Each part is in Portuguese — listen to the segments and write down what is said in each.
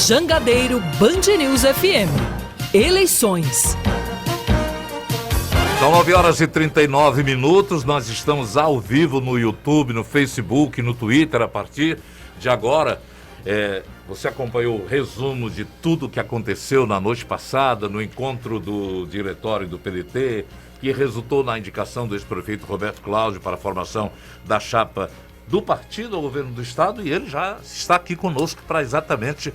Jangadeiro Band News FM. Eleições. São 9h39, nós estamos ao vivo no YouTube, no Facebook, no Twitter a partir de agora. Você acompanhou o resumo de tudo que aconteceu na noite passada, no encontro do diretório do PDT, que resultou na indicação do ex-prefeito Roberto Cláudio para a formação da chapa do partido ao governo do estado, e ele já está aqui conosco para exatamente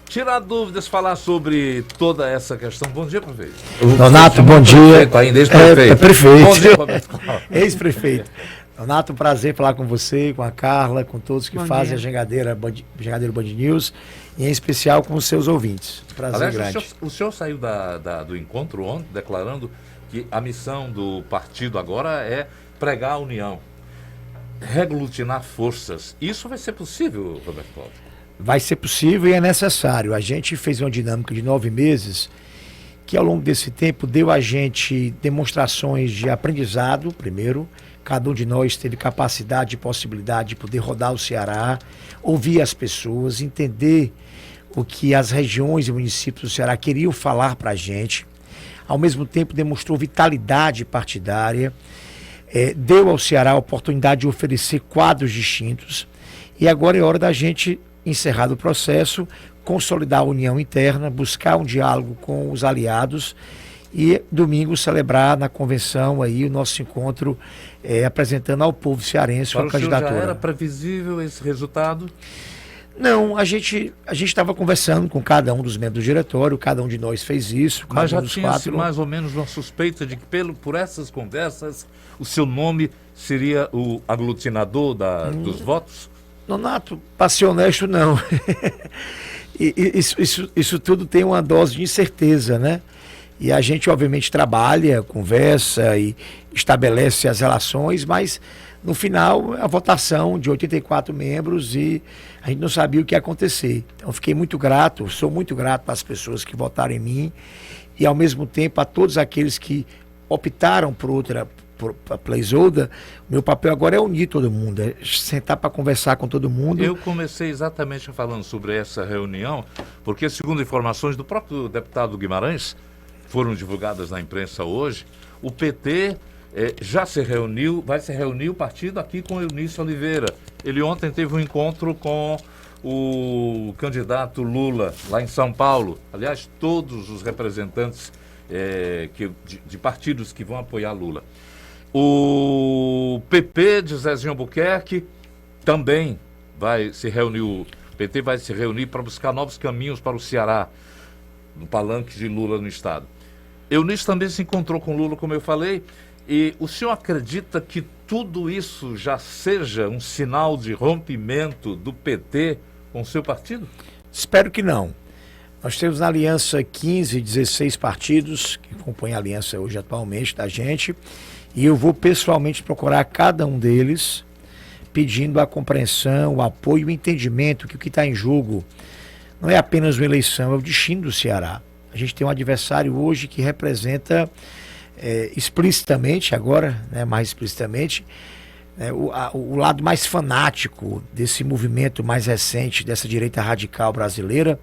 tirar dúvidas, falar sobre toda essa questão. Bom dia, prefeito. Donato, bom dia. Ainda ex-prefeito. Prefeito. Bom dia, Roberto Cláudio. Ex-prefeito. Donato, um prazer falar com você, com a Carla, com todos que fazem a Jangadeiro Band News, e em especial com os seus ouvintes. Prazer. Aliás, grande. O senhor saiu do encontro ontem declarando que a missão do partido agora é pregar a união, reglutinar forças. Isso vai ser possível, Roberto Cláudio? Vai ser possível e é necessário. A gente fez uma dinâmica de 9 meses que ao longo desse tempo deu a gente demonstrações de aprendizado, primeiro. Cada um de nós teve capacidade e possibilidade de poder rodar o Ceará, ouvir as pessoas, entender o que as regiões e municípios do Ceará queriam falar para a gente. Ao mesmo tempo demonstrou vitalidade partidária, deu ao Ceará a oportunidade de oferecer quadros distintos. E agora é hora da gente encerrar o processo, consolidar a união interna, buscar um diálogo com os aliados e domingo celebrar na convenção aí o nosso encontro apresentando ao povo cearense uma candidatura. Já era previsível esse resultado? Não, a gente estava conversando com cada um dos membros do diretório, cada um de nós fez isso. Mas já tinha mais ou menos uma suspeita de que por essas conversas o seu nome seria o aglutinador dos votos? Donato, para ser honesto, não. Isso tudo tem uma dose de incerteza, né? E a gente, obviamente, trabalha, conversa e estabelece as relações, mas, no final, a votação de 84 membros e a gente não sabia o que ia acontecer. Então, fiquei muito grato, sou muito grato para as pessoas que votaram em mim e, ao mesmo tempo, a todos aqueles que optaram por a Playsolda. Meu papel agora é unir todo mundo, é sentar para conversar com todo mundo. Eu comecei exatamente falando sobre essa reunião, porque, segundo informações do próprio deputado Guimarães, foram divulgadas na imprensa hoje, o PT já se reuniu, vai se reunir o partido aqui com Eunício Oliveira. Ele ontem teve um encontro com o candidato Lula, lá em São Paulo. Aliás, todos os representantes de partidos que vão apoiar Lula. O PP de Zezinho Albuquerque também vai se reunir, o PT vai se reunir para buscar novos caminhos para o Ceará, no palanque de Lula no estado. Eunício também se encontrou com Lula, como eu falei, e o senhor acredita que tudo isso já seja um sinal de rompimento do PT com o seu partido? Espero que não. Nós temos na aliança 15, 16 partidos que compõem a aliança hoje atualmente da gente, e eu vou pessoalmente procurar cada um deles, pedindo a compreensão, o apoio, o entendimento que o que está em jogo não é apenas uma eleição, é o destino do Ceará. A gente tem um adversário hoje que representa explicitamente, agora, né, mais explicitamente, o lado mais fanático desse movimento mais recente, dessa direita radical brasileira,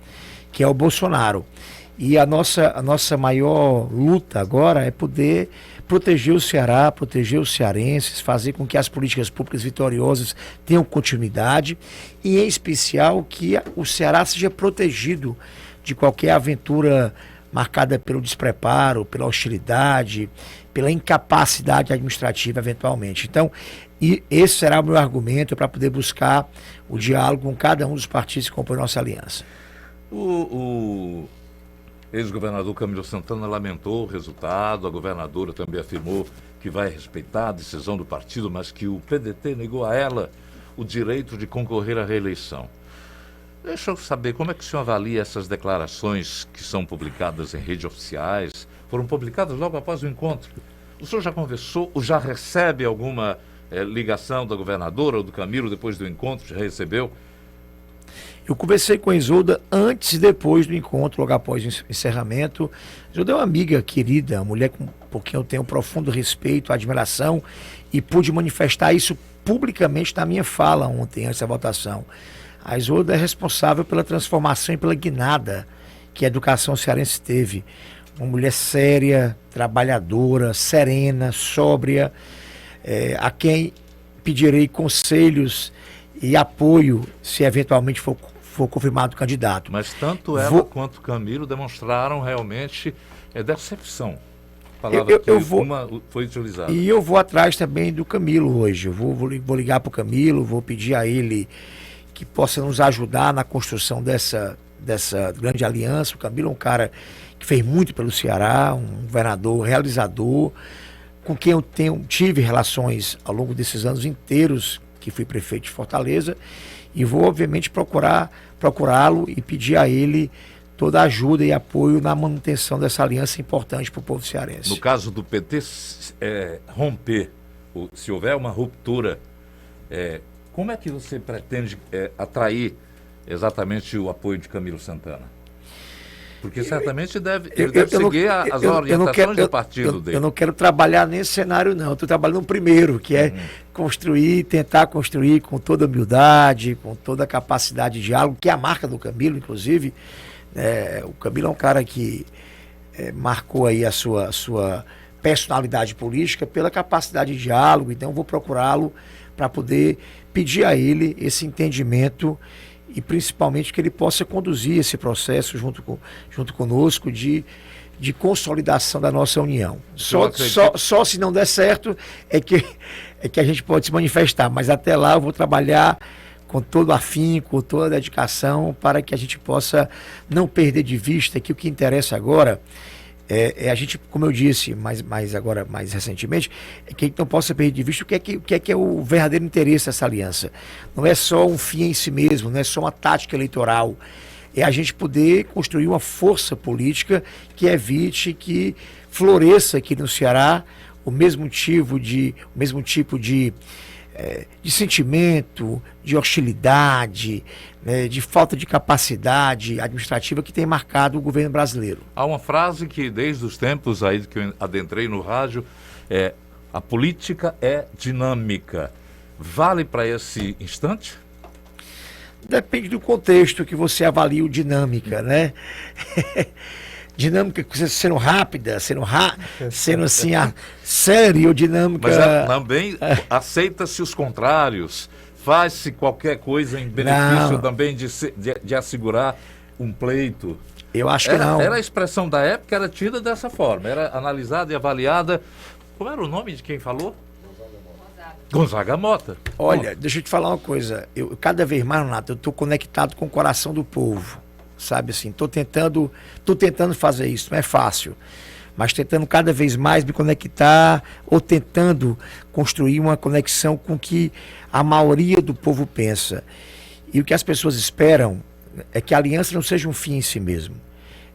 que é o Bolsonaro. E a nossa maior luta agora é poder proteger o Ceará, proteger os cearenses, fazer com que as políticas públicas vitoriosas tenham continuidade e, em especial, que o Ceará seja protegido de qualquer aventura marcada pelo despreparo, pela hostilidade, pela incapacidade administrativa, eventualmente. Então, esse será o meu argumento para poder buscar o diálogo com cada um dos partidos que compõem nossa aliança. O ex-governador Camilo Santana lamentou o resultado, a governadora também afirmou que vai respeitar a decisão do partido, mas que o PDT negou a ela o direito de concorrer à reeleição. Deixa eu saber, como é que o senhor avalia essas declarações que são publicadas em redes oficiais? Foram publicadas logo após o encontro. O senhor já conversou ou já recebe alguma ligação da governadora ou do Camilo depois do encontro? Já recebeu? Eu conversei com a Isolda antes e depois do encontro, logo após o encerramento. Isolda é uma amiga querida, uma mulher por quem eu tenho um profundo respeito, admiração, e pude manifestar isso publicamente na minha fala ontem, antes da votação. A Isolda é responsável pela transformação e pela guinada que a educação cearense teve. Uma mulher séria, trabalhadora, serena, sóbria, a quem pedirei conselhos e apoio se eventualmente for confirmado candidato. Mas tanto ela quanto Camilo demonstraram realmente decepção. A palavra uma foi utilizada. E eu vou atrás também do Camilo hoje. Eu vou ligar para o Camilo, vou pedir a ele que possa nos ajudar na construção dessa grande aliança. O Camilo é um cara que fez muito pelo Ceará, um governador realizador, com quem eu tive relações ao longo desses anos inteiros que fui prefeito de Fortaleza, e vou obviamente procurá-lo e pedir a ele toda a ajuda e apoio na manutenção dessa aliança importante para o povo cearense. No caso do PT, romper, se houver uma ruptura, como é que você pretende atrair exatamente o apoio de Camilo Santana? Porque certamente ele deve seguir as orientações do partido dele. Eu não quero trabalhar nesse cenário, não. Eu estou trabalhando no primeiro, que é tentar construir com toda humildade, com toda a capacidade de diálogo, que é a marca do Camilo, inclusive. O Camilo é um cara que marcou aí a sua personalidade política pela capacidade de diálogo, então eu vou procurá-lo para poder pedir a ele esse entendimento e principalmente que ele possa conduzir esse processo junto conosco de consolidação da nossa união. Só se não der certo é que a gente pode se manifestar, mas até lá eu vou trabalhar com todo afinco, com toda a dedicação para que a gente possa não perder de vista que o que interessa agora a gente, como eu disse, mais recentemente, é que a gente não possa perder de vista o que é o verdadeiro interesse dessa aliança. Não é só um fim em si mesmo, não é só uma tática eleitoral. É a gente poder construir uma força política que evite que floresça aqui no Ceará o mesmo tipo de sentimento, de hostilidade, de falta de capacidade administrativa que tem marcado o governo brasileiro. Há uma frase que desde os tempos aí que eu adentrei no rádio, a política é dinâmica. Vale para esse instante? Depende do contexto que você avalia o dinâmica, né? Dinâmica sendo rápida, sendo assim, séria ou dinâmica... Mas também aceita-se os contrários, faz-se qualquer coisa em benefício também de assegurar um pleito. Eu acho que não. Era a expressão da época, era tida dessa forma, era analisada e avaliada. Como era o nome de quem falou? Gonzaga Mota. Olha, deixa eu te falar uma coisa, cada vez mais, Renato, eu estou conectado com o coração do povo. Sabe assim, tô tentando fazer isso, não é fácil, mas tentando cada vez mais me conectar ou tentando construir uma conexão com o que a maioria do povo pensa. E o que as pessoas esperam é que a aliança não seja um fim em si mesmo,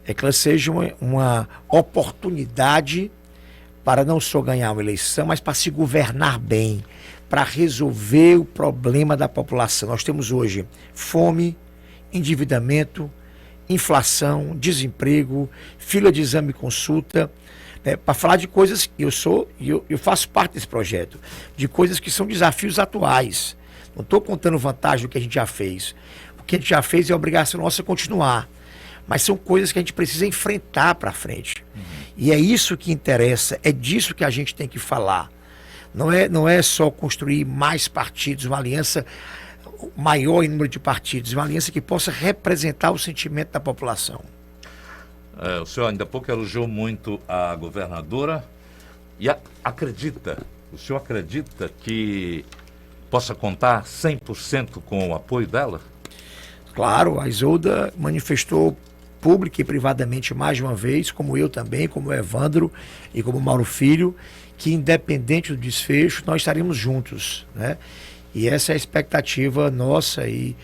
é que ela seja uma oportunidade para não só ganhar uma eleição, mas para se governar bem, para resolver o problema da população. Nós temos hoje fome, endividamento, inflação, desemprego, fila de exame e consulta, para falar de coisas que eu faço parte desse projeto, de coisas que são desafios atuais. Não estou contando vantagem do que a gente já fez. O que a gente já fez é obrigação nossa continuar, mas são coisas que a gente precisa enfrentar para frente. E é isso que interessa, é disso que a gente tem que falar. Não é só construir mais partidos, uma aliança maior em número de partidos, uma aliança que possa representar o sentimento da população. O senhor ainda há pouco elogiou muito a governadora e o senhor acredita que possa contar 100% com o apoio dela? Claro, a Isolda manifestou pública e privadamente mais de uma vez, como eu também, como o Evandro e como o Mauro Filho, que independente do desfecho, nós estaremos juntos, né? E essa é a expectativa nossa e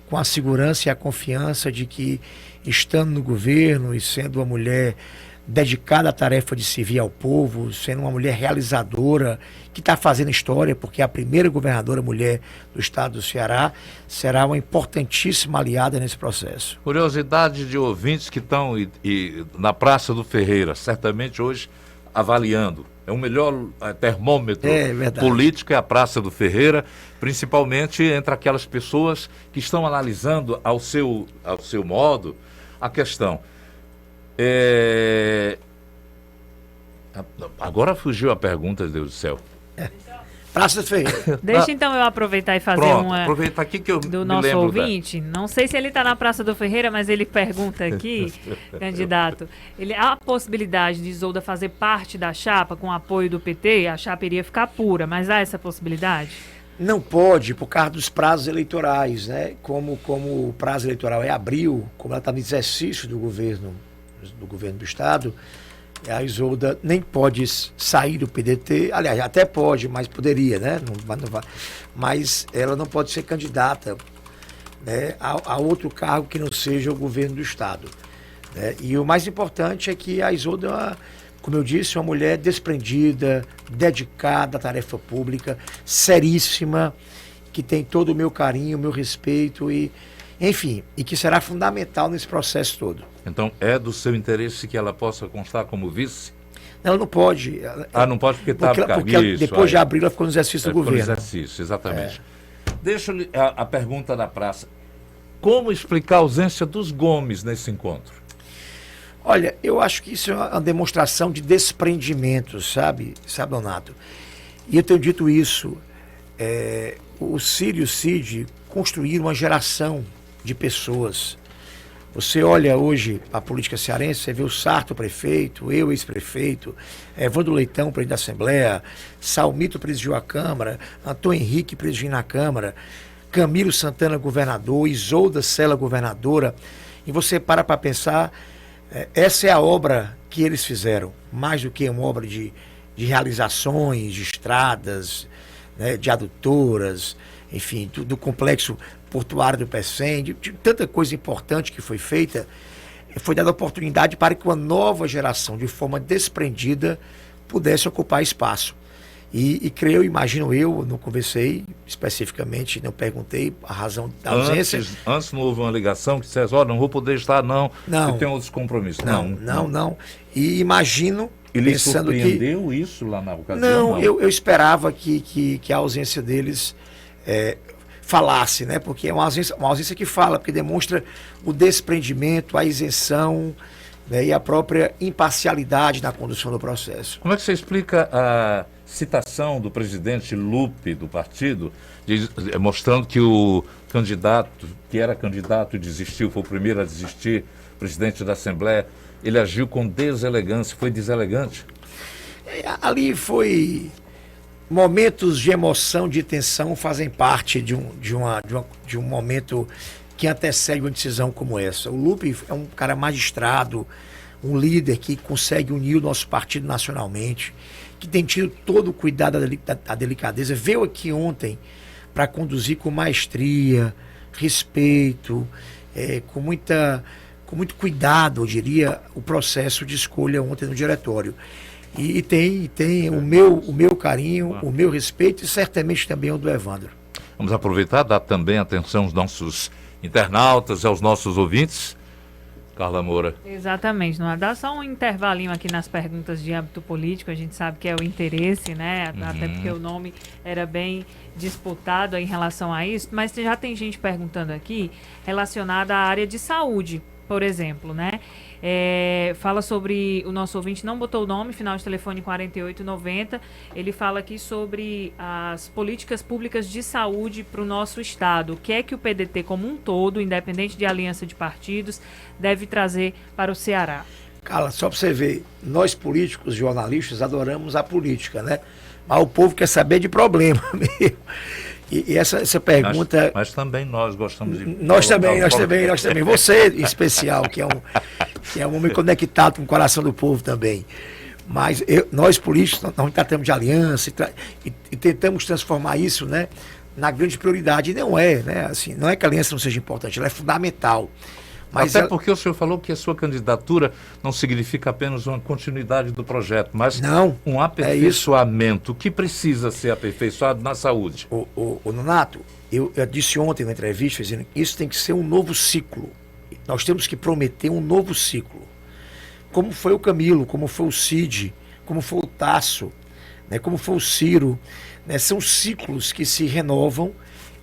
com a segurança e a confiança de que, estando no governo e sendo uma mulher dedicada à tarefa de servir ao povo, sendo uma mulher realizadora, que está fazendo história, porque é a primeira governadora mulher do estado do Ceará, será uma importantíssima aliada nesse processo. Curiosidade de ouvintes que estão na Praça do Ferreira, certamente hoje avaliando. É o melhor termômetro verdade. político é a Praça do Ferreira, principalmente entre aquelas pessoas que estão analisando ao seu modo a questão. Agora fugiu a pergunta, Deus do céu. Praça do Ferreira. Deixa então eu aproveitar e fazer Pronto, uma aproveita aqui que eu do me nosso lembro ouvinte. Não sei se ele está na Praça do Ferreira, mas ele pergunta aqui, candidato, há a possibilidade de Isolda fazer parte da chapa com apoio do PT? A chapa iria ficar pura, mas há essa possibilidade? Não pode, por causa dos prazos eleitorais, né? Como o prazo eleitoral é abril, como ela está no exercício do governo do Estado, a Isolda nem pode sair do PDT, aliás, até pode, mas poderia, né? Mas ela não pode ser candidata, né, a outro cargo que não seja o governo do Estado, né? E o mais importante é que a Isolda, como eu disse, é uma mulher desprendida, dedicada à tarefa pública, seríssima, que tem todo o meu carinho, o meu respeito e, enfim, e que será fundamental nesse processo todo. Então, é do seu interesse que ela possa constar como vice? Ela não pode. Não pode porque está porque depois de abril ela ficou no exercício do governo. No exercício, exatamente. Deixa-lhe a pergunta da praça. Como explicar a ausência dos Gomes nesse encontro? Olha, eu acho que isso é uma demonstração de desprendimento, sabe, Donato? E eu tenho dito isso. O Ciro e o Cid construíram uma geração de pessoas. Você olha hoje a política cearense, você vê o Sarto prefeito, eu ex-prefeito, Evandro Leitão, presidente da Assembleia, Salmito presidiu a Câmara, Antônio Henrique presidiu na Câmara, Camilo Santana governador, Isolda Sela governadora. E você para pensar, essa é a obra que eles fizeram, mais do que uma obra de realizações, de estradas, né, de adutoras, enfim, do complexo portuário do PECEM, de tanta coisa importante que foi feita, foi dada oportunidade para que uma nova geração, de forma desprendida, pudesse ocupar espaço. E creio, imagino eu, não conversei especificamente, não perguntei a razão da ausência. Antes não houve uma ligação que dissesse, não vou poder estar, não, eu tenho outros compromissos. Não. E imagino, ele pensando surpreendeu isso lá na ocasião? Não, eu esperava que a ausência deles falasse, né? Porque é uma ausência que fala, porque demonstra o desprendimento, a isenção, né? E a própria imparcialidade na condução do processo. Como é que você explica a citação do presidente Lupe do partido, mostrando que o candidato, que era candidato e desistiu, foi o primeiro a desistir, presidente da Assembleia, ele agiu com deselegância, foi deselegante? Ali foi... Momentos de emoção, de tensão fazem parte de um momento que antecede uma decisão como essa. O Lupe é um cara magistrado, um líder que consegue unir o nosso partido nacionalmente, que tem tido todo o cuidado da delicadeza. Veio aqui ontem para conduzir com maestria, respeito, com muito cuidado, eu diria, o processo de escolha ontem no diretório. E tem o meu carinho, o meu respeito e certamente também o do Evandro. Vamos aproveitar, dar também atenção aos nossos internautas e aos nossos ouvintes. Carla Moura. Exatamente, não é? Dá só um intervalinho aqui nas perguntas de âmbito político, a gente sabe que é o interesse, né? Até porque o nome era bem disputado em relação a isso, mas já tem gente perguntando aqui relacionada à área de saúde, por exemplo, né? Fala sobre, o nosso ouvinte não botou o nome, final de telefone 4890, ele fala aqui sobre as políticas públicas de saúde para o nosso estado. O que é que o PDT como um todo, independente de aliança de partidos, deve trazer para o Ceará? Carla, só para você ver, nós políticos, jornalistas, adoramos a política, né? Mas o povo quer saber de problema mesmo. E essa pergunta... Mas também nós gostamos de... Nós também. Você, em especial, que é um homem conectado com o coração do povo também. Mas nós, políticos, nós tratamos de aliança e tentamos transformar isso, né, na grande prioridade. E não é, né? Assim, não é que a aliança não seja importante, ela é fundamental. Mas até porque o senhor falou que a sua candidatura não significa apenas uma continuidade do projeto, mas um aperfeiçoamento. O que precisa ser aperfeiçoado na saúde? O Nonato, eu disse ontem na entrevista, dizendo que isso tem que ser um novo ciclo. Nós temos que prometer um novo ciclo. Como foi o Camilo, como foi o Cid, como foi o Tasso, né, como foi o Ciro, né, são ciclos que se renovam,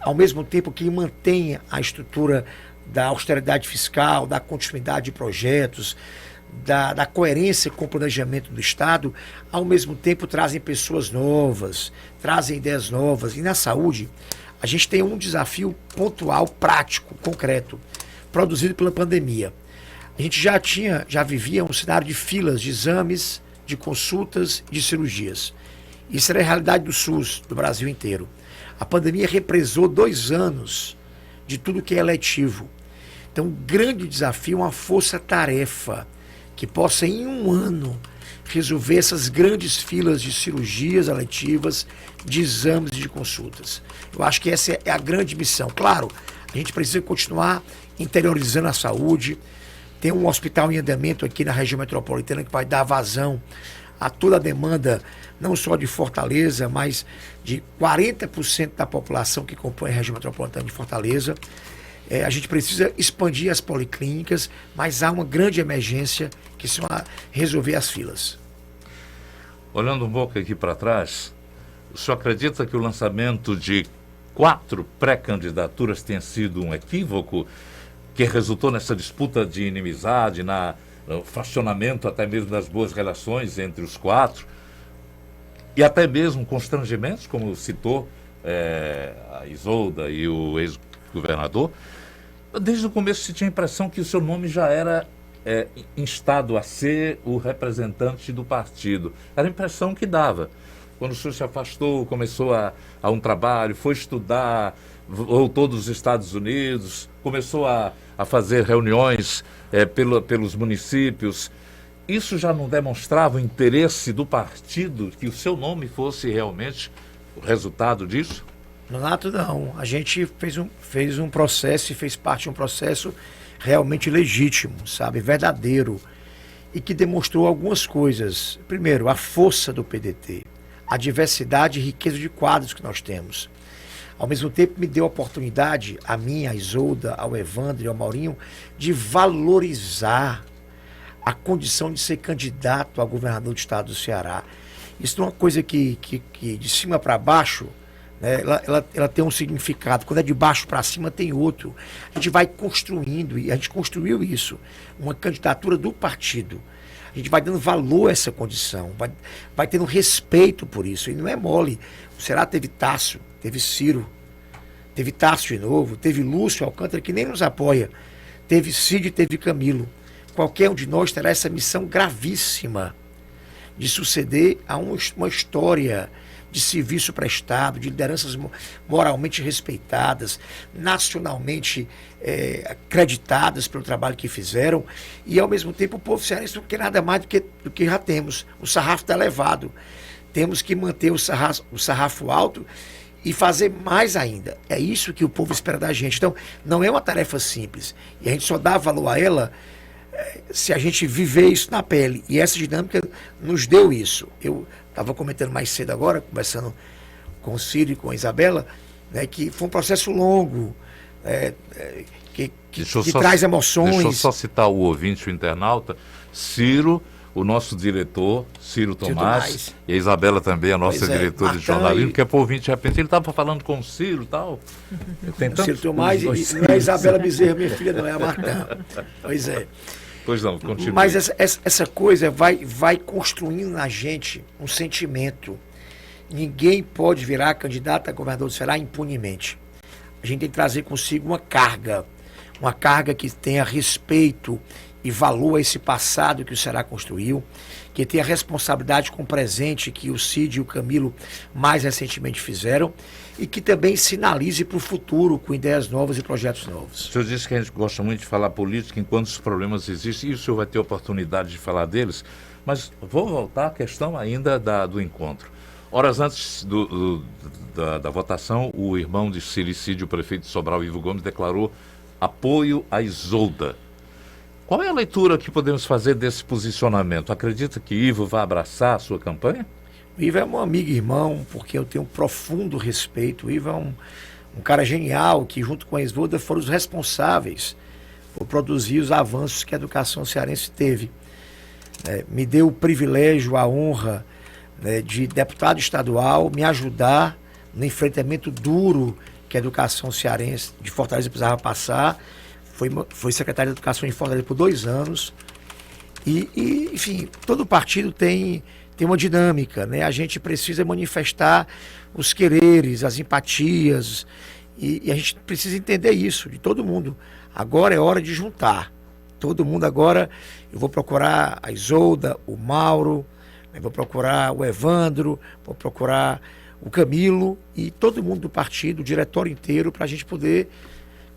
ao mesmo tempo que mantém a estrutura da austeridade fiscal, da continuidade de projetos, da coerência com o planejamento do Estado, ao mesmo tempo trazem pessoas novas, trazem ideias novas. E na saúde, a gente tem um desafio pontual, prático, concreto, produzido pela pandemia. A gente já vivia um cenário de filas de exames, de consultas e de cirurgias. Isso era a realidade do SUS, do Brasil inteiro. A pandemia represou 2 anos de tudo que é eletivo. Então, um grande desafio, uma força-tarefa que possa, em 1 ano, resolver essas grandes filas de cirurgias eletivas, de exames e de consultas. Eu acho que essa é a grande missão. Claro, a gente precisa continuar interiorizando a saúde. Tem um hospital em andamento aqui na região metropolitana que vai dar vazão a toda a demanda, não só de Fortaleza, mas de 40% da população que compõe a região metropolitana de Fortaleza. A gente precisa expandir as policlínicas, mas há uma grande emergência que são resolver as filas. Olhando um pouco aqui para trás, o senhor acredita que o lançamento de 4 pré-candidaturas tenha sido um equívoco que resultou nessa disputa de inimizade, no fracionamento até mesmo das boas relações entre os 4 e até mesmo constrangimentos, como citou a Isolda e o ex-governador? Desde o começo se tinha a impressão que o seu nome já era instado a ser o representante do partido. Era a impressão que dava. Quando o senhor se afastou, começou a um trabalho, foi estudar, voltou dos Estados Unidos, começou a fazer reuniões pelos municípios. Isso já não demonstrava o interesse do partido que o seu nome fosse realmente o resultado disso? Nonato, não. A gente fez um processo e fez parte de um processo realmente legítimo, sabe, verdadeiro, e que demonstrou algumas coisas. Primeiro, a força do PDT, a diversidade e riqueza de quadros que nós temos. Ao mesmo tempo, me deu a oportunidade, a mim, a Isolda, ao Evandro e ao Maurinho, de valorizar a condição de ser candidato a governador do estado do Ceará. Isso não é uma coisa que de cima para baixo, né, ela tem um significado. Quando é de baixo para cima, tem outro. A gente vai construindo, e a gente construiu isso, uma candidatura do partido. A gente vai dando valor a essa condição, vai tendo respeito por isso. E não é mole. O Ceará teve Tasso, teve Ciro, teve Tasso de novo, teve Lúcio Alcântara, que nem nos apoia, teve Cid, teve Camilo. Qualquer um de nós terá essa missão gravíssima de suceder a uma história de serviço prestado, de lideranças moralmente respeitadas, nacionalmente acreditadas pelo trabalho que fizeram, e ao mesmo tempo o povo cearense não quer nada mais do que já temos. O sarrafo está elevado. Temos que manter o sarrafo alto e fazer mais ainda. É isso que o povo espera da gente. Então, não é uma tarefa simples. E a gente só dá valor a ela se a gente viver isso na pele. E essa dinâmica nos deu isso. Eu estava comentando mais cedo agora, conversando com o Ciro e com a Isabela, né, que foi um processo longo, que traz emoções. Deixa eu só citar o ouvinte, o internauta. Ciro, o nosso diretor, Ciro Tomás, e a Isabela também, a nossa diretora de jornalismo, que é para o ouvinte, de repente, ele estava falando com o Ciro e tal. Ciro Tomás, e não é a Isabela Bezerra, minha filha, não é a Martã. Pois é. Pois não, continua. Mas essa coisa vai construindo na gente um sentimento. Ninguém pode virar candidato a governador do Ceará impunemente. A gente tem que trazer consigo uma carga que tenha respeito e valor a esse passado que o Ceará construiu, que tenha responsabilidade com o presente que o Cid e o Camilo mais recentemente fizeram, e que também sinalize para o futuro com ideias novas e projetos novos. O senhor disse que a gente gosta muito de falar política enquanto os problemas existem, e o senhor vai ter oportunidade de falar deles, mas vou voltar à questão ainda do encontro. Horas antes da votação, o irmão de Cid, o prefeito de Sobral, Ivo Gomes, declarou apoio a Isolda. Qual é a leitura que podemos fazer desse posicionamento? Acredita que Ivo vai abraçar a sua campanha? O Ivo é um amigo e irmão, porque eu tenho um profundo respeito. O Ivo é um cara genial, que junto com a Isolda foram os responsáveis por produzir os avanços que a educação cearense teve. me deu o privilégio, a honra, né, de deputado estadual me ajudar no enfrentamento duro que a educação cearense de Fortaleza precisava passar. Foi secretário de Educação em Fortaleza por 2 anos. Enfim, todo partido tem uma dinâmica, né? A gente precisa manifestar os quereres, as empatias, e a gente precisa entender isso de todo mundo. Agora é hora de juntar. Todo mundo agora, eu vou procurar a Isolda, o Mauro, vou procurar o Evandro, vou procurar o Camilo e todo mundo do partido, o diretório inteiro, para a gente poder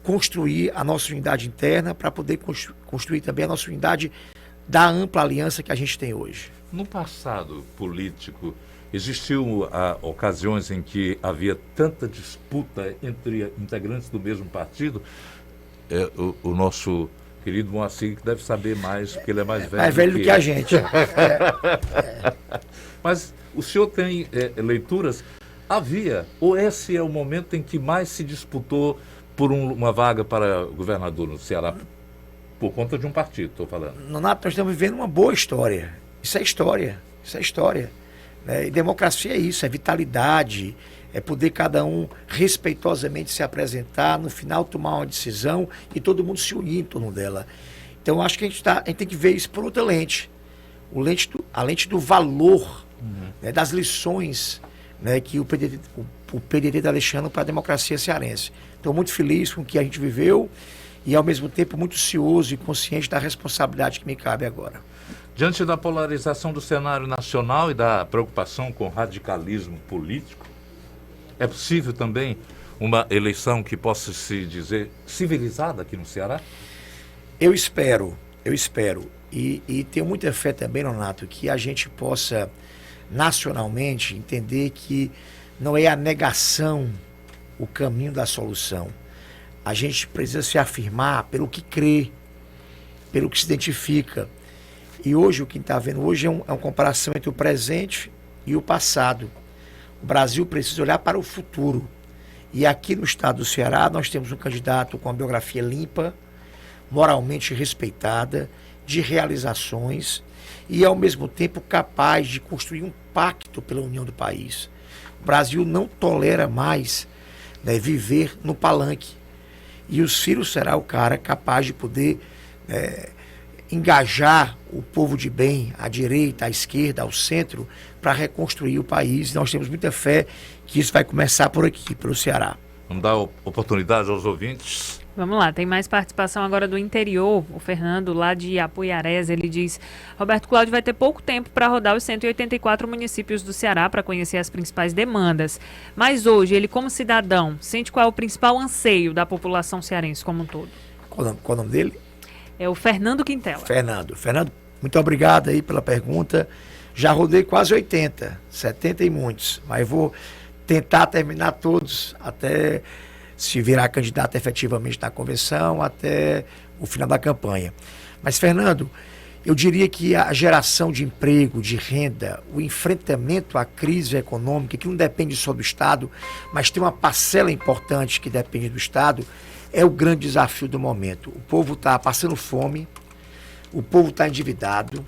construir a nossa unidade interna, para poder construir também a nossa unidade da ampla aliança que a gente tem hoje. No passado político, existiu ocasiões em que havia tanta disputa entre integrantes do mesmo partido? O nosso querido Moacir, que deve saber mais, porque ele é mais velho. Mais velho do que a gente. Mas o senhor tem leituras? Havia, ou esse é o momento em que mais se disputou por uma vaga para governador no Ceará, por conta de um partido, estou falando? Nonato, nós estamos vivendo uma boa história. Isso é história. Isso é história. Né? E democracia é isso, é vitalidade, é poder cada um respeitosamente se apresentar, no final tomar uma decisão e todo mundo se unir em torno dela. Então, acho que a gente tem que ver isso por outra lente. A lente do valor, né, das lições, né, que o PDT está deixando para a democracia cearense. Estou muito feliz com o que a gente viveu e, ao mesmo tempo, muito cioso e consciente da responsabilidade que me cabe agora. Diante da polarização do cenário nacional e da preocupação com o radicalismo político, é possível também uma eleição que possa se dizer civilizada aqui no Ceará? Eu espero. E tenho muita fé também, Nonato, que a gente possa, nacionalmente, entender que não é a negação o caminho da solução. A gente precisa se afirmar pelo que crê, pelo que se identifica. E hoje, o que está vendo hoje é uma comparação entre o presente e o passado. O Brasil precisa olhar para o futuro. E aqui no estado do Ceará, nós temos um candidato com uma biografia limpa, moralmente respeitada, de realizações e, ao mesmo tempo, capaz de construir um pacto pela união do país. O Brasil não tolera mais, né, viver no palanque. E o Ciro será o cara capaz de poder engajar o povo de bem, à direita, à esquerda, ao centro, para reconstruir o país. Nós temos muita fé que isso vai começar por aqui, pelo Ceará. Vamos dar oportunidade aos ouvintes. Vamos lá, tem mais participação agora do interior. O Fernando, lá de Apuiarés, ele diz: Roberto Cláudio vai ter pouco tempo para rodar os 184 municípios do Ceará para conhecer as principais demandas. Mas hoje, ele como cidadão, sente qual é o principal anseio da população cearense como um todo? Qual o nome dele? É o Fernando Quintela. Fernando, muito obrigado aí pela pergunta. Já rodei quase 80, 70 e muitos, mas vou tentar terminar todos até se virar candidato efetivamente na convenção, até o final da campanha. Mas, Fernando, eu diria que a geração de emprego, de renda, o enfrentamento à crise econômica, que não depende só do Estado, mas tem uma parcela importante que depende do Estado, é o grande desafio do momento. O povo está passando fome, o povo está endividado,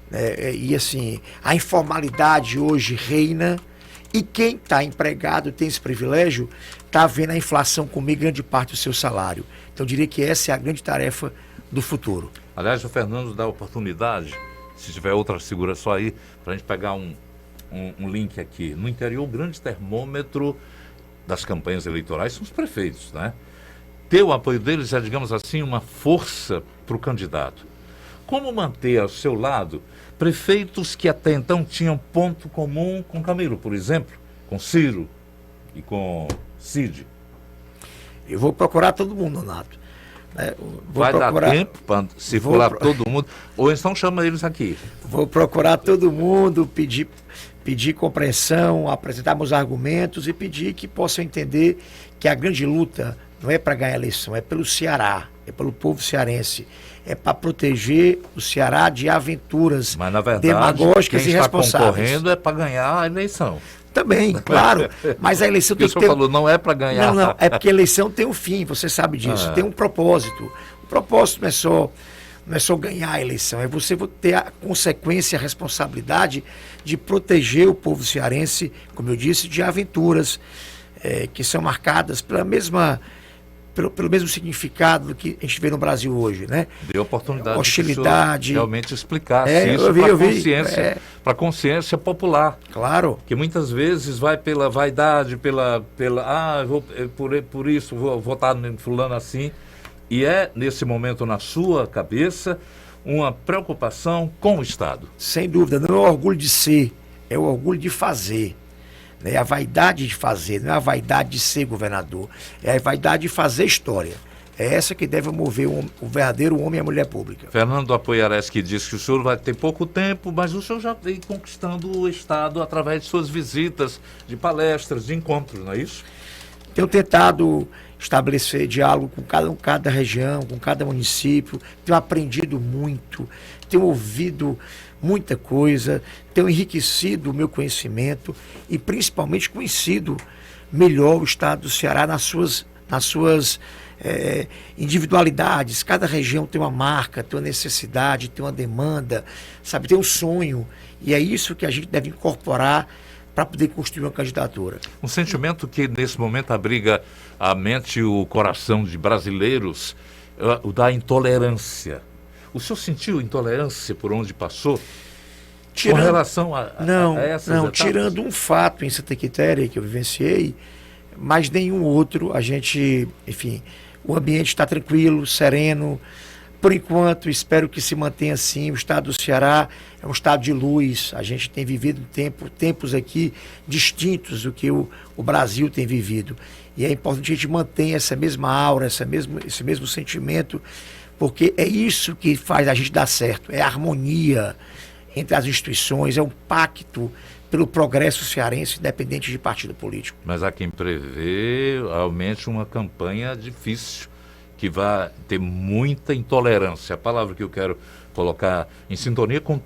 né, e assim, a informalidade hoje reina, e quem está empregado, tem esse privilégio, está vendo a inflação comer grande parte do seu salário. Então, eu diria que essa é a grande tarefa do futuro. Aliás, o Fernando dá oportunidade, se tiver outra, segura só aí, para a gente pegar um link aqui. No interior, o grande termômetro das campanhas eleitorais são os prefeitos, né? Ter o apoio deles é, digamos assim, uma força para o candidato. Como manter ao seu lado prefeitos que até então tinham ponto comum com Camilo, por exemplo, com Ciro e com Cid? Eu vou procurar todo mundo, Nonato. Vai dar tempo para circular todo mundo? Ou então chama eles aqui. Vou procurar todo mundo, pedir compreensão, apresentar meus argumentos e pedir que possam entender que a grande luta não é para ganhar a eleição, é pelo Ceará, é pelo povo cearense. É para proteger o Ceará de aventuras demagógicas e irresponsáveis. Quem está concorrendo é para ganhar a eleição. Também, claro, mas a eleição tem que ter... O senhor falou, não é para ganhar. Não, é porque a eleição tem um fim, você sabe disso, tem um propósito. O propósito não é só não é só ganhar a eleição, é você ter a consequência, a responsabilidade de proteger o povo cearense, como eu disse, de aventuras que são marcadas pelo mesmo significado do que a gente vê no Brasil hoje, né? Deu oportunidade hostilidade, de realmente explicar isso para a consciência popular. Claro. Que muitas vezes vai pela vaidade, por isso vou votar em fulano assim. E nesse momento, na sua cabeça, uma preocupação com o Estado. Sem dúvida, não é o orgulho de ser, é o orgulho de fazer. É a vaidade de fazer, não é a vaidade de ser governador, é a vaidade de fazer história. É essa que deve mover o verdadeiro homem e a mulher pública. Fernando Apoiareschi diz que o senhor vai ter pouco tempo, mas o senhor já vem conquistando o Estado através de suas visitas, de palestras, de encontros, não é isso? Tenho tentado estabelecer diálogo com cada região, com cada município, tenho aprendido muito, tenho ouvido muita coisa, tenho enriquecido o meu conhecimento e principalmente conhecido melhor o estado do Ceará nas suas individualidades. Cada região tem uma marca, tem uma necessidade, tem uma demanda, sabe, tem um sonho, e é isso que a gente deve incorporar para poder construir uma candidatura. Um sentimento que nesse momento abriga a mente e o coração de brasileiros, o da intolerância. O senhor sentiu intolerância por onde passou? Com relação a essas etapas? Tirando um fato em Santa Quitéria que eu vivenciei, mas nenhum outro. A gente, enfim, o ambiente está tranquilo, sereno. Por enquanto, espero que se mantenha assim. O estado do Ceará é um estado de luz. A gente tem vivido tempos aqui distintos do que o Brasil tem vivido. E é importante que a gente mantenha essa mesma aura, esse mesmo sentimento, porque é isso que faz a gente dar certo. É a harmonia entre as instituições, é um pacto pelo progresso cearense, independente de partido político. Mas há quem prevê realmente uma campanha difícil, que vai ter muita intolerância. A palavra que eu quero colocar em sintonia com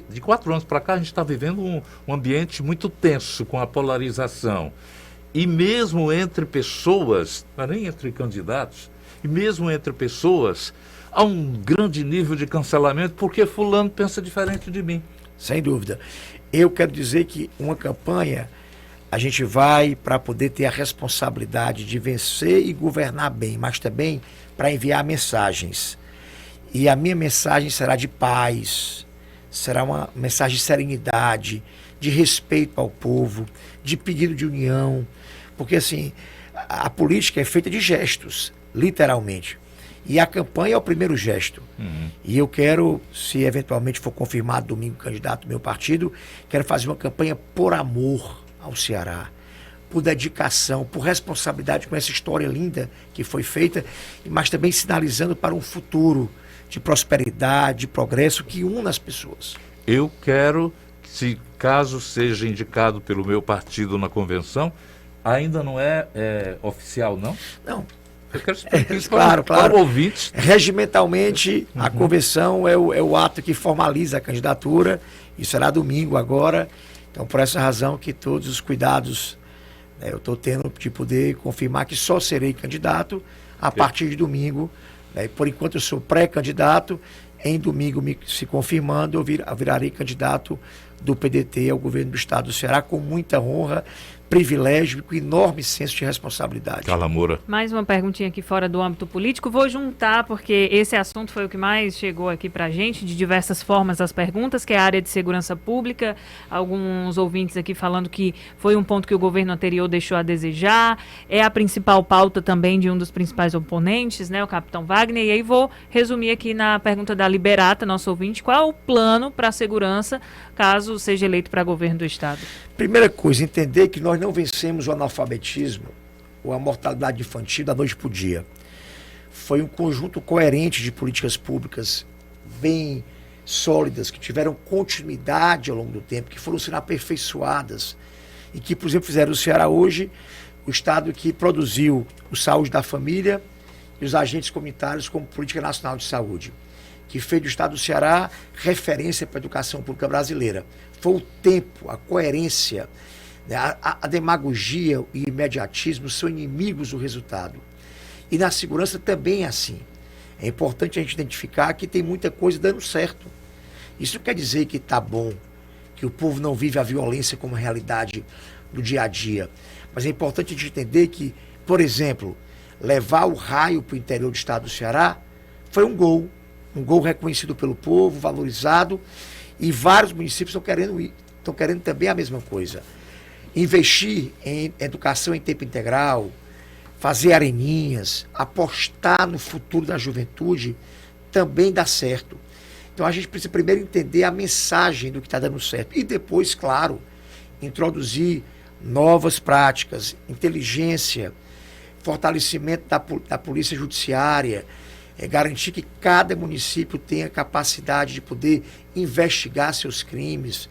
de 4 anos para cá, a gente está vivendo um ambiente muito tenso com a polarização. E mesmo entre pessoas, não é nem entre candidatos, e mesmo entre pessoas, há um grande nível de cancelamento porque fulano pensa diferente de mim. Sem dúvida. Eu quero dizer que uma campanha, a gente vai para poder ter a responsabilidade de vencer e governar bem, mas também para enviar mensagens. E a minha mensagem será de paz, será uma mensagem de serenidade, de respeito ao povo, de pedido de união, porque assim, a política é feita de gestos, literalmente. E a campanha é o primeiro gesto. E eu quero, se eventualmente for confirmado domingo candidato do meu partido, quero fazer uma campanha por amor ao Ceará, por dedicação, por responsabilidade com essa história linda que foi feita, mas também sinalizando para um futuro de prosperidade, de progresso que una as pessoas. Eu quero, se caso seja indicado pelo meu partido na convenção, ainda não é oficial, não? Não. Eu quero explicar isso claro. para o ouvinte. Regimentalmente, a convenção é o ato que formaliza a candidatura, e será domingo agora. Então, por essa razão que todos os cuidados eu estou tendo de poder confirmar que só serei candidato a partir de domingo. Por enquanto eu sou pré-candidato, em domingo, se confirmando, eu virarei candidato do PDT ao governo do estado do Ceará com muita honra, privilégio e com enorme senso de responsabilidade. Carla Moura. Mais uma perguntinha aqui fora do âmbito político. Vou juntar, porque esse assunto foi o que mais chegou aqui pra gente, de diversas formas as perguntas, que é a área de segurança pública. Alguns ouvintes aqui falando que foi um ponto que o governo anterior deixou a desejar. É a principal pauta também de um dos principais oponentes, né, o capitão Wagner. E aí vou resumir aqui na pergunta da Liberata, nosso ouvinte, qual é o plano para a segurança caso seja eleito para governo do estado? Primeira coisa, entender que nós não vencemos o analfabetismo ou a mortalidade infantil da noite para o dia. Foi um conjunto coerente de políticas públicas bem sólidas, que tiveram continuidade ao longo do tempo, que foram sendo aperfeiçoadas e que, por exemplo, fizeram o Ceará hoje o estado que produziu o Saúde da Família e os agentes comunitários como Política Nacional de Saúde, que fez do estado do Ceará referência para a educação pública brasileira. Foi o tempo, a coerência, né? A demagogia e o imediatismo são inimigos do resultado. E na segurança também é assim. É importante a gente identificar que tem muita coisa dando certo. Isso não quer dizer que está bom, que o povo não vive a violência como realidade do dia a dia. Mas é importante a gente entender que, por exemplo, levar o raio para o interior do estado do Ceará foi um gol reconhecido pelo povo, valorizado, e vários municípios estão querendo também a mesma coisa. Investir em educação em tempo integral, fazer areninhas, apostar no futuro da juventude, também dá certo. Então a gente precisa primeiro entender a mensagem do que está dando certo e depois, claro, introduzir novas práticas, inteligência, fortalecimento da polícia judiciária, garantir que cada município tenha capacidade de poder investigar seus crimes,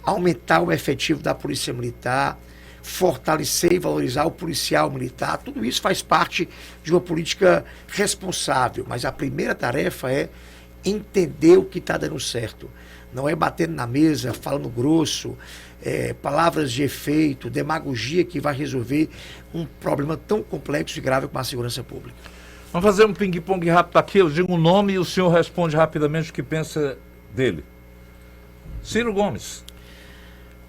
aumentar o efetivo da polícia militar, fortalecer e valorizar o policial militar. Tudo isso faz parte de uma política responsável, mas a primeira tarefa é entender o que está dando certo. Não é batendo na mesa, falando grosso, palavras de efeito, demagogia que vai resolver um problema tão complexo e grave como a segurança pública. Vamos fazer um ping-pong rápido aqui. Eu digo um nome e o senhor responde rapidamente o que pensa dele. Ciro Gomes.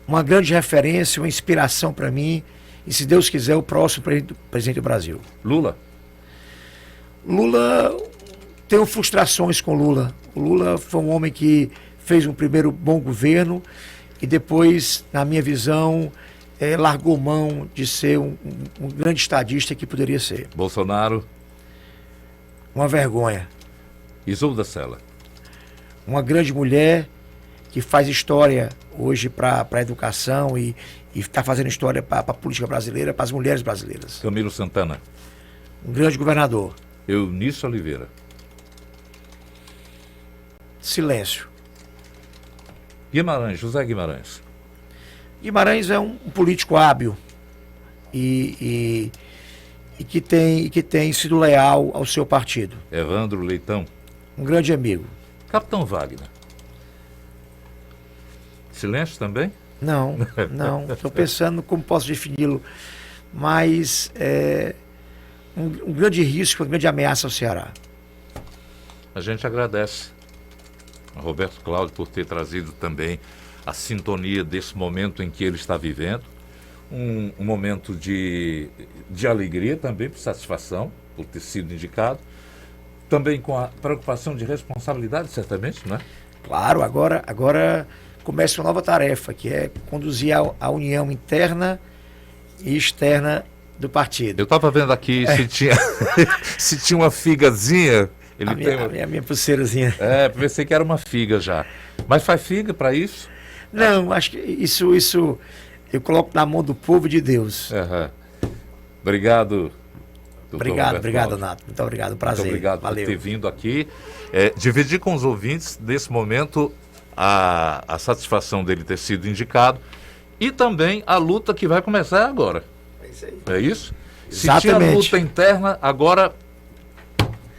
Uma grande referência, uma inspiração para mim e, se Deus quiser, o próximo presidente do Brasil. Lula. Lula, tenho frustrações com Lula. O Lula foi um homem que fez um primeiro bom governo e depois, na minha visão, largou mão de ser um grande estadista que poderia ser. Bolsonaro. Uma vergonha. Isolda Sela. Uma grande mulher que faz história hoje para a educação e está fazendo história para a política brasileira, para as mulheres brasileiras. Camilo Santana. Um grande governador. Eunício Oliveira. Silêncio. Guimarães, José Guimarães. Guimarães é um político hábil e que tem sido leal ao seu partido. Evandro Leitão. Um grande amigo. Capitão Wagner. Silêncio também? Não. Estou pensando como posso defini-lo. Mas é um grande risco, uma grande ameaça ao Ceará. A gente agradece a Roberto Cláudio por ter trazido também a sintonia desse momento em que ele está vivendo. Um momento de alegria também, por satisfação, por ter sido indicado. Também com a preocupação de responsabilidade, certamente, não é? Claro, agora começa uma nova tarefa, que é conduzir a união interna e externa do partido. Eu estava vendo aqui se tinha uma figazinha. A minha pulseirazinha. Pensei que era uma figa já. Mas faz figa para isso? Não, acho que isso eu coloco na mão do povo de Deus. Uhum. Obrigado. Obrigado, Nato. Muito obrigado, prazer. Muito obrigado. Valeu. Por ter vindo aqui. Dividir com os ouvintes, nesse momento, a satisfação dele ter sido indicado e também a luta que vai começar agora. É isso aí. É isso? Exatamente. Se tinha luta interna, agora...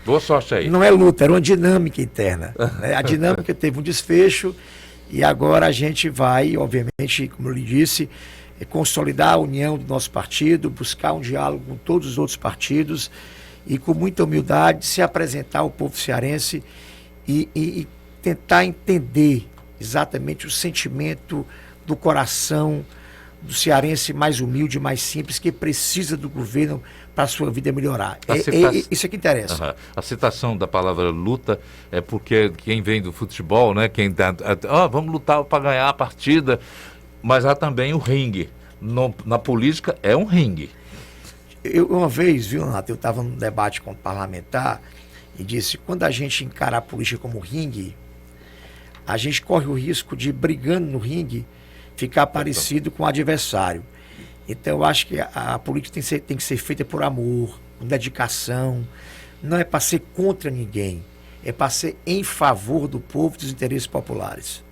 Boa sorte aí. Não é luta, era uma dinâmica interna. Né? A dinâmica teve um desfecho e agora a gente vai, obviamente, como eu lhe disse, consolidar a união do nosso partido, buscar um diálogo com todos os outros partidos e com muita humildade se apresentar ao povo cearense e tentar entender exatamente o sentimento do coração do cearense mais humilde, mais simples, que precisa do governo para a sua vida melhorar. Isso é que interessa. Uhum. A citação da palavra luta é porque quem vem do futebol, né, quem vamos lutar para ganhar a partida, mas há também o ringue. Na política é um ringue. Eu uma vez, Nato, eu estava num debate com um parlamentar e disse, quando a gente encara a política como ringue, a gente corre o risco de, brigando no ringue, ficar parecido com o adversário. Então eu acho que a política tem que ser feita por amor, com dedicação, não é para ser contra ninguém, é para ser em favor do povo e dos interesses populares.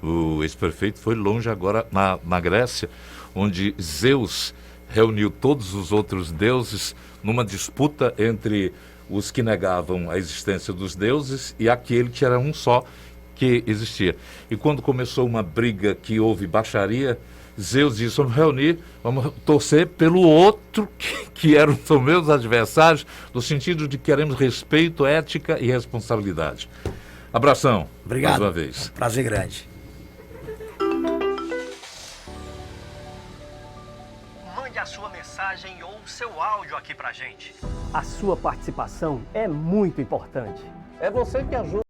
O ex-prefeito foi longe agora na Grécia, onde Zeus reuniu todos os outros deuses numa disputa entre os que negavam a existência dos deuses e aquele que era um só que existia. E quando começou uma briga que houve baixaria, Zeus disse, vamos reunir, vamos torcer pelo outro que eram os meus adversários, no sentido de que queremos respeito, ética e responsabilidade. Abração. Obrigado. Mais uma vez. Prazer grande. Mande a sua mensagem ou o seu áudio aqui pra gente. A sua participação é muito importante. É você que ajuda.